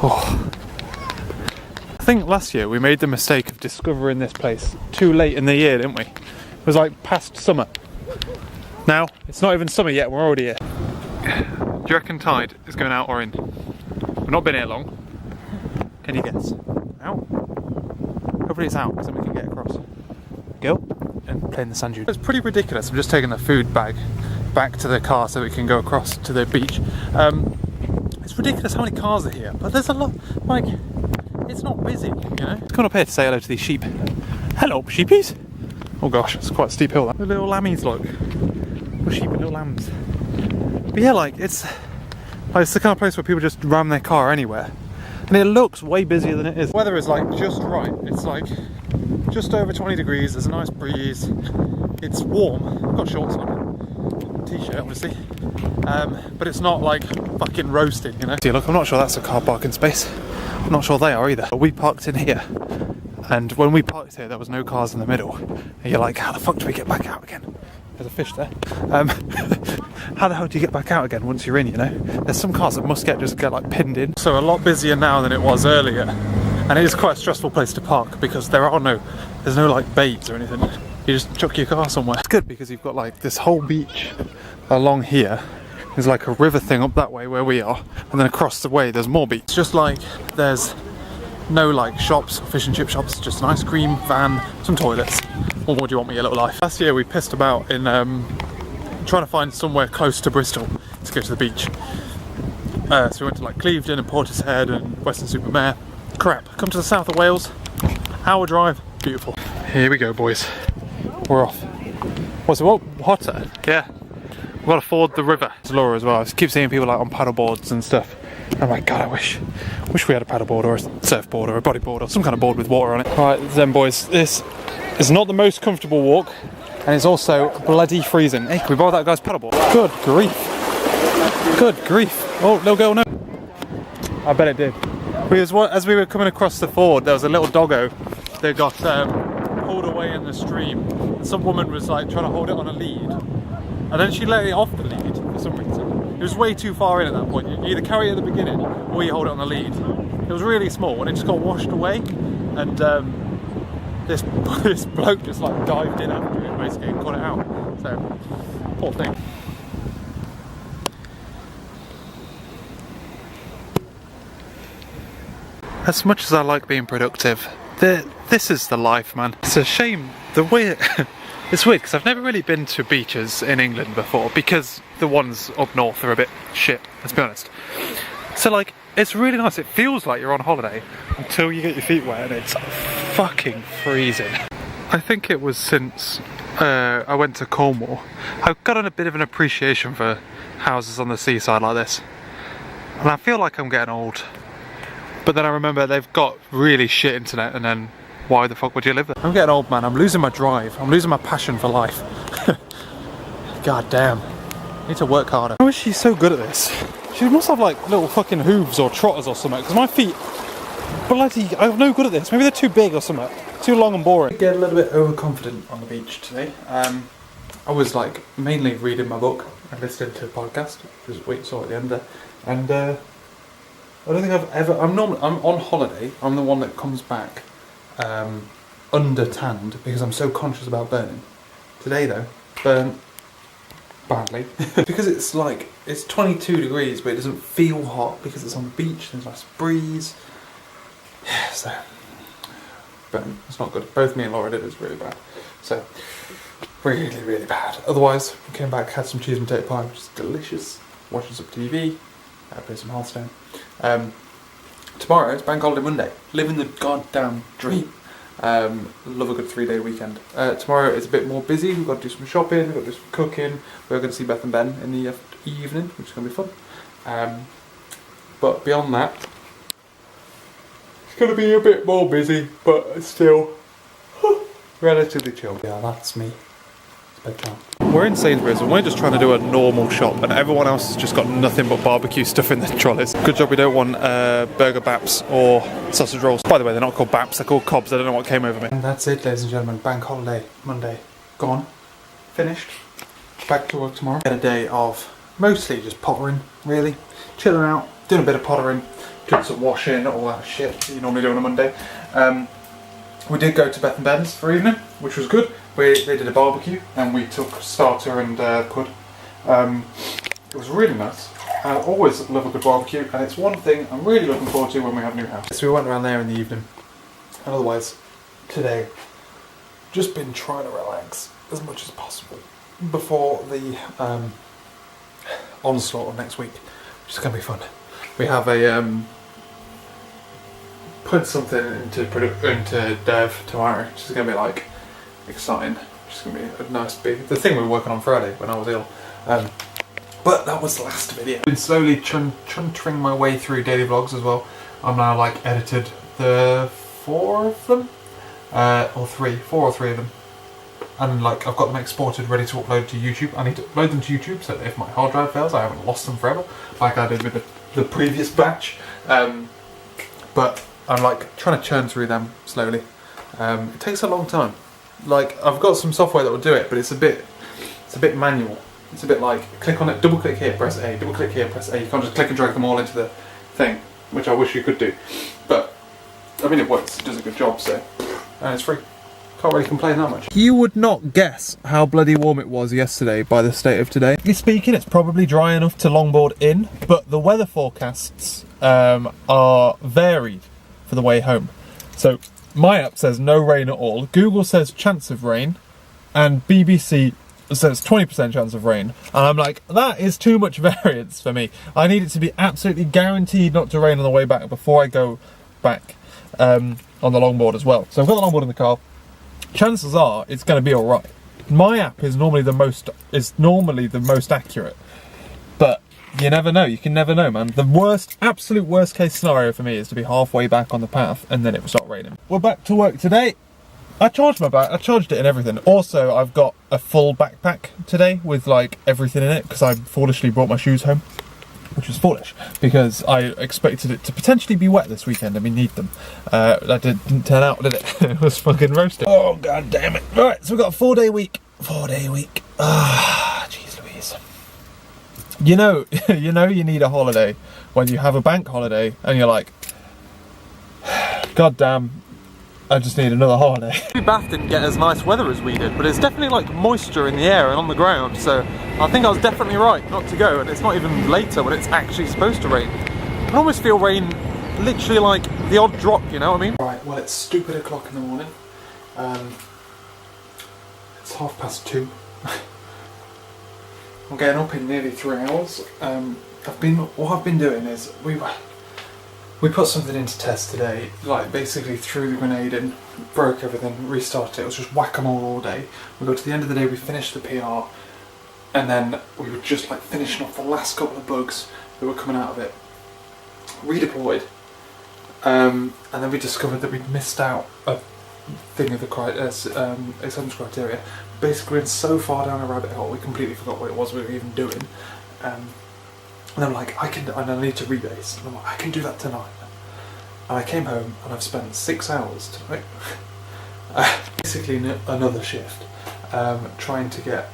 Oh. I think last year we made the mistake of discovering this place too late in the year, didn't we? It was like past summer. Now, it's not even summer yet, we're already here. Do you reckon tide is going out or in? We've not been here long. Can you guess? Out? Hopefully it's out, because then we can get across. Go and play in the sand dune. It's pretty ridiculous. I'm just taking the food bag back to the car so we can go across to the beach. It's ridiculous how many cars are here, but there's a lot, like, it's not busy, you know? Let's come up here to say hello to these sheep. Hello, sheepies! Oh gosh, it's quite a steep hill, that. The little lammies, look. Little sheep and little lambs. But yeah, like, it's the kind of place where people just ram their car anywhere. And it looks way busier than it is. The weather is like just right. It's like just over 20 degrees, there's a nice breeze. It's warm, I've got shorts on, t-shirt obviously. But it's not like fucking roasting, you know? See, look, I'm not sure that's a car parking space. I'm not sure they are either. But we parked in here. And when we parked here, there was no cars in the middle. And you're like, how the fuck do we get back out again? There's a fish there. How the hell do you get back out again once you're in, you know? There's some cars that must just get like pinned in. So a lot busier now than it was earlier. And it is quite a stressful place to park because there's no like bays or anything. You just chuck your car somewhere. It's good because you've got like this whole beach along here. There's like a river thing up that way where we are. And then across the way there's more beach. It's just like there's no like shops, fish and chip shops, just an ice cream van, some toilets. What more do you want me, your little life? Last year we pissed about in trying to find somewhere close to Bristol to go to the beach. So we went to like Clevedon and Portishead and Weston-super-Mare. Crap, come to the south of Wales, hour drive, beautiful. Here we go, boys. We're off. What's it, what? Hotter? Yeah. We've got to ford the river. It's Laura as well. I keep seeing people like on paddle boards and stuff. Oh my god, I wish we had a paddleboard or a surfboard or a bodyboard or some kind of board with water on it. Right then, boys, this is not the most comfortable walk and it's also bloody freezing. Hey, can we borrow that guy's paddleboard? Good grief. Good grief. Oh, no go, no. I bet it did. As we were coming across the ford, there was a little doggo that got pulled away in the stream. And some woman was like trying to hold it on a lead. And then she let it off the lead for some reason. It was way too far in at that point. You either carry it at the beginning or you hold it on the lead. It was really small and it just got washed away. And this bloke just like dived in after it basically and caught it out. So, poor thing. As much as I like being productive, this is the life, man. It's a shame the way it's weird because I've never really been to beaches in England before because the ones up north are a bit shit, let's be honest. So like, it's really nice. It feels like you're on holiday until you get your feet wet and it's fucking freezing. I think it was since I went to Cornwall, I've got a bit of an appreciation for houses on the seaside like this. And I feel like I'm getting old. But then I remember they've got really shit internet and then why the fuck would you live there? I'm getting old, man. I'm losing my drive. I'm losing my passion for life. God damn. I need to work harder. How is she so good at this? She must have like little fucking hooves or trotters or something because my feet, bloody, I'm no good at this. Maybe they're too big or something. Too long and boring. I get a little bit overconfident on the beach today. I was like mainly reading my book and listening to a podcast, which is what you saw at the end there. And I don't think I've ever, I'm on holiday. I'm the one that comes back under tanned because I'm so conscious about burning. Today though, burnt badly because it's like, it's 22 degrees but it doesn't feel hot because it's on the beach, there's a nice breeze. Yeah, so burnt. It's not good. Both me and Laura did it. It's really bad. So really, really bad. Otherwise, we came back, had some cheese and potato pie, which is delicious. Watching some TV, play some Hearthstone. Tomorrow it's Bank Holiday Monday. Living the goddamn dream. Love a good 3-day weekend. Tomorrow is a bit more busy. We've got to do some shopping, we've got to do some cooking. We're going to see Beth and Ben in the evening, which is going to be fun. But beyond that, it's going to be a bit more busy, but still relatively chill. Yeah, that's me. It's bedtime. We're in Sainsbury's and we're just trying to do a normal shop and everyone else has just got nothing but barbecue stuff in their trolleys. Good job we don't want burger baps or sausage rolls. By the way, they're not called baps, they're called cobs. I don't know what came over me. And that's it, ladies and gentlemen. Bank Holiday Monday gone. Finished. Back to work tomorrow. Had a day of mostly just pottering, really. Chilling out, doing a bit of pottering, did some washing, all that shit that you normally do on a Monday. We did go to Beth and Ben's for evening, which was good. They did a barbecue and we took starter and pud. It was really nice. I always love a good barbecue, and it's one thing I'm really looking forward to when we have a new house. So we went around there in the evening, and otherwise today just been trying to relax as much as possible before the onslaught of next week, which is going to be fun. We have a put something into dev tomorrow, which is going to be like exciting. It's going to be a nice big the thing we were working on Friday when I was ill. But that was the last video. I've been slowly chuntering my way through daily vlogs as well. I'm now like edited the 4 of them, or 4 or 3 of them, and like I've got them exported ready to upload to YouTube. I need to upload them to YouTube so that if my hard drive fails I haven't lost them forever like I did with the previous batch. But I'm like trying to churn through them slowly. It takes a long time. Like I've got some software that will do it, but it's a bit manual. It's a bit like click on it, double click here, press A, double click here, press A. You can't just click and drag them all into the thing, which I wish you could do. But I mean, it works. It does a good job. So, and it's free. Can't really complain that much. You would not guess how bloody warm it was yesterday by the state of today. Speaking, it's probably dry enough to longboard in, but the weather forecasts are varied for the way home. So my app says no rain at all. Google says chance of rain, and BBC says 20% chance of rain. And I'm like, that is too much variance for me. I need it to be absolutely guaranteed not to rain on the way back before I go back on the longboard as well. So I've got the longboard in the car. Chances are it's going to be alright. My app is normally the most accurate, but you never know. You can never know, man. The absolute worst case scenario for me is to be halfway back on the path and then it will start raining. We're back to work today. I charged my bike. I charged it and everything. Also, I've got a full backpack today with like everything in it because I foolishly brought my shoes home, which was foolish because I expected it to potentially be wet this weekend and we need them. That didn't turn out, did it? It was fucking roasted. Oh god damn it! All right, so we've got a 4-day week. 4-day week. Ah, jeez Louise. You know, you need a holiday when you have a bank holiday and you're like, god damn. I just need another holiday. Bath didn't get as nice weather as we did, but it's definitely like moisture in the air and on the ground, so I think I was definitely right not to go, and it's not even later when it's actually supposed to rain. I almost feel rain literally like the odd drop, you know what I mean? Right, well it's stupid o'clock in the morning. It's 2:30. I'm getting up in nearly 3 hours. What I've been doing is, we put something into test today, like basically threw the grenade in, broke everything, restarted it. It was just whack-a-mole all day. We got to the end of the day, we finished the PR, and then we were just like finishing off the last couple of bugs that were coming out of it. Redeployed, and then we discovered that we'd missed out a thing of the acceptance criteria. Basically, we're so far down a rabbit hole, we completely forgot what it was we were even doing. And I'm like, I need to rebase. And I'm like, I can do that tonight. And I came home and I've spent 6 hours tonight, basically another shift, trying to get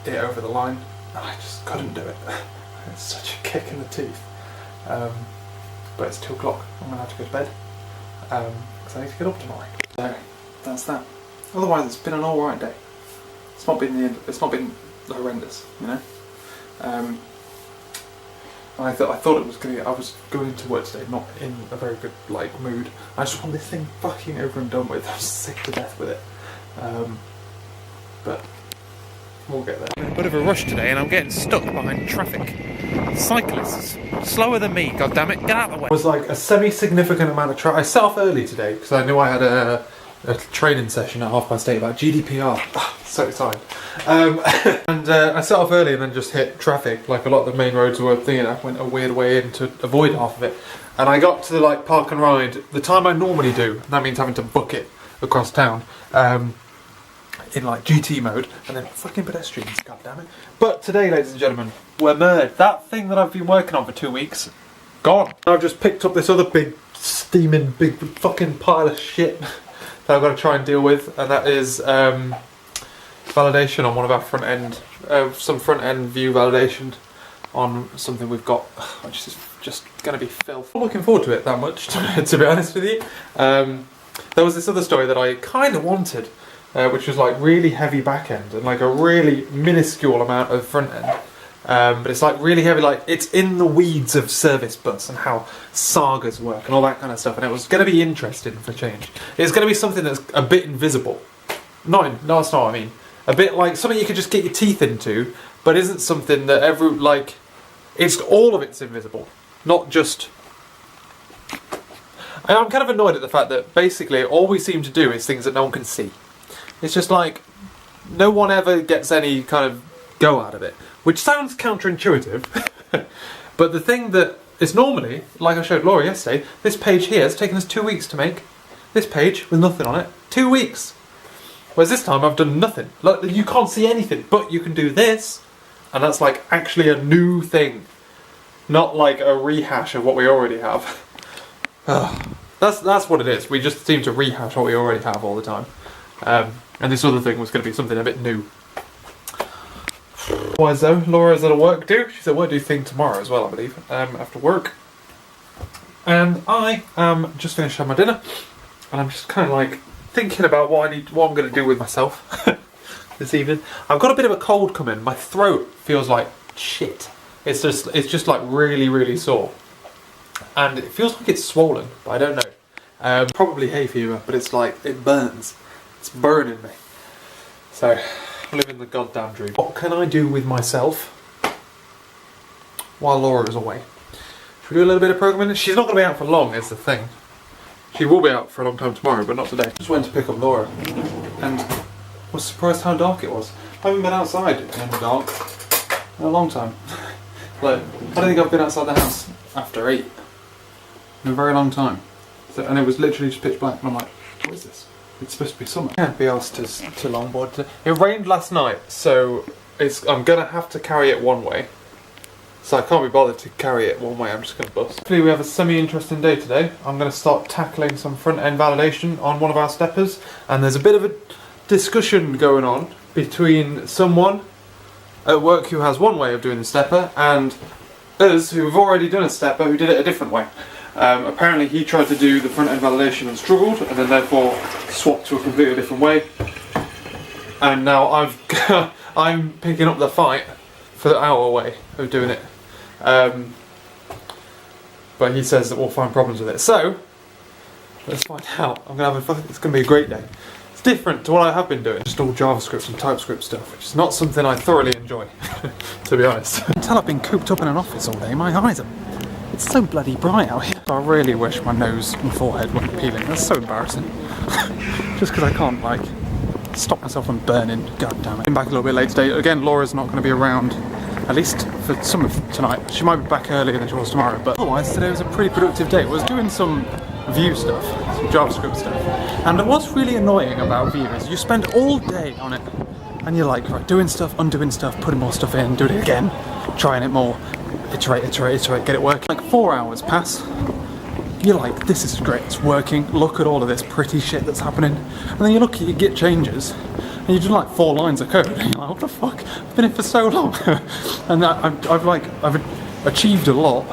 it over the line, and I just couldn't do it. It's such a kick in the teeth. But it's 2 o'clock. I'm gonna have to go to bed because I need to get up tomorrow. So that's that. Otherwise, it's been an alright day. It's not been horrendous, you know. I thought it was I was going into work today not in a very good like mood. I just want this thing fucking over and done with. I'm sick to death with it. But we'll get there. I'm in a bit of a rush today and I'm getting stuck behind traffic. Cyclists slower than me, god damn it, get out of the way. It was like a semi-significant amount of traffic. I set off early today because I knew I had a training session at 8:30 about GDPR. So excited. And I set off early and then just hit traffic. Like a lot of the main roads were thinking, I went a weird way in to avoid half of it. And I got to the like park and ride the time I normally do. And that means having to book it across town in like GT mode, and then fucking pedestrians, god damn it. But today, ladies and gentlemen, we're murdered. That thing that I've been working on for 2 weeks, gone. I've just picked up this other big steaming big fucking pile of shit that I've got to try and deal with, and that is validation on one of our front end, some front end view validation on something we've got, which is just going to be filth. I'm looking forward to it that much, to be honest with you. There was this other story that I kind of wanted, which was like really heavy back end and like a really minuscule amount of front end. But it's like really heavy, like it's in the weeds of service bus and how sagas work and all that kind of stuff. And it was going to be interesting for change. It's going to be something that's a bit invisible. No, that's not what I mean. A bit like something you could just get your teeth into, but isn't something that it's all of it's invisible, not just. I'm kind of annoyed at the fact that basically all we seem to do is things that no one can see. It's just like no one ever gets any kind of go out of it, which sounds counterintuitive. But the thing that is normally, like I showed Laura yesterday, this page here has taken us 2 weeks to make. This page with nothing on it, 2 weeks. Whereas this time I've done nothing. Like, you can't see anything, but you can do this, and that's like actually a new thing, not like a rehash of what we already have. That's what it is. We just seem to rehash what we already have all the time. And this other thing was going to be something a bit new. Otherwise though, Laura's at a work do. She's at a work do thing tomorrow as well, I believe, after work. And I am just finished having my dinner, and I'm just kind of like thinking about what I'm going to do with myself this evening. I've got a bit of a cold coming. My throat feels like shit. It's just like really, really sore. And it feels like it's swollen, but I don't know. Probably hay fever, but it's like, it burns. It's burning me. So, I'm living the goddamn dream. What can I do with myself while Laura is away? Should we do a little bit of programming? She's not going to be out for long, is the thing. She will be out for a long time tomorrow, but not today. Just went to pick up Laura, and was surprised how dark it was. I haven't been outside in the dark in a long time. Like, I don't think I've been outside the house after 8 in a very long time. So, and it was literally just pitch black, and I'm like, what is this? It's supposed to be summer. Can't be asked to longboard today. It rained last night, so I'm gonna have to carry it one way. So I can't be bothered to carry it one way, I'm just going to bus. Hopefully we have a semi-interesting day today. I'm going to start tackling some front-end validation on one of our steppers, and there's a bit of a discussion going on between someone at work who has one way of doing the stepper and us who have already done a stepper who did it a different way. Apparently he tried to do the front-end validation and struggled, and then therefore swapped to a completely different way. And now I'm picking up the fight for our way of doing it. But he says that we'll find problems with it. So, let's find out. It's going to be a great day. It's different to what I have been doing. Just all JavaScript and TypeScript stuff, which is not something I thoroughly enjoy, to be honest. I can tell I've been cooped up in an office all day. My eyes are... It's so bloody bright out here. I really wish my nose and forehead weren't peeling. That's so embarrassing. Just because I can't, like, stop myself from burning. God damn it. I'm back a little bit late today. Again, Laura's not going to be around, at least for some of tonight. She might be back earlier than she was tomorrow, but otherwise today was a pretty productive day. I was doing some Vue stuff, some JavaScript stuff, and what's really annoying about Vue is you spend all day on it, and you're like, right, doing stuff, undoing stuff, putting more stuff in, doing it again, trying it more, iterate, get it working. Like 4 hours pass, you're like, this is great, it's working, look at all of this pretty shit that's happening, and then you look at your Git changes, and you do like 4 lines of code, and you're like, what the fuck? I've been here for so long. And I've achieved a lot,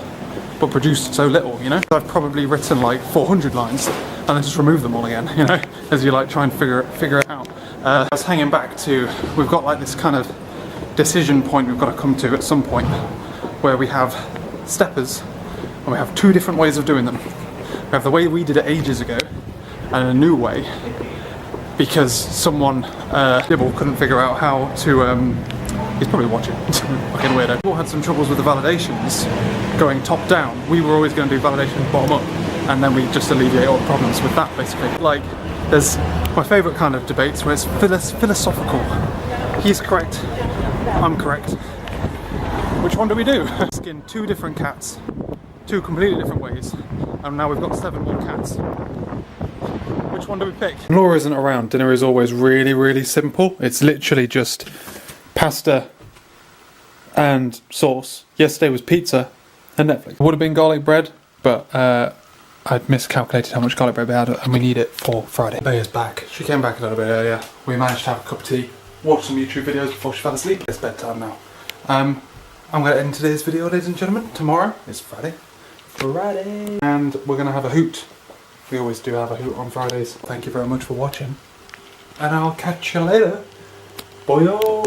but produced so little, you know? I've probably written like 400 lines, and then just remove them all again, you know? As you like try and figure it out. I was hanging back to, we've got like this kind of decision point we've got to come to at some point, where we have steppers, and we have 2 different ways of doing them. We have the way we did it ages ago, and a new way, because someone, Dibble, couldn't figure out how to, he's probably watching, fucking weirdo. We all had some troubles with the validations going top down. We were always going to do validation bottom up, and then we just alleviate all the problems with that, basically. Like, there's my favourite kind of debates where it's philosophical. He's correct, I'm correct. Which one do we do? Skin 2 different cats, 2 completely different ways, and now we've got 7 more cats. Which one do we pick? When Laura isn't around, dinner is always really, really simple. It's literally just pasta and sauce. Yesterday was pizza and Netflix. It would have been garlic bread, but I'd miscalculated how much garlic bread we had, and we need it for Friday. Bea's back. She came back a little bit earlier. We managed to have a cup of tea, watch some YouTube videos before she fell asleep. It's bedtime now. I'm going to end today's video, ladies and gentlemen. Tomorrow is Friday. And we're going to have a hoot. We always do have a hoot on Fridays. Thank you very much for watching. And I'll catch you later. Bye.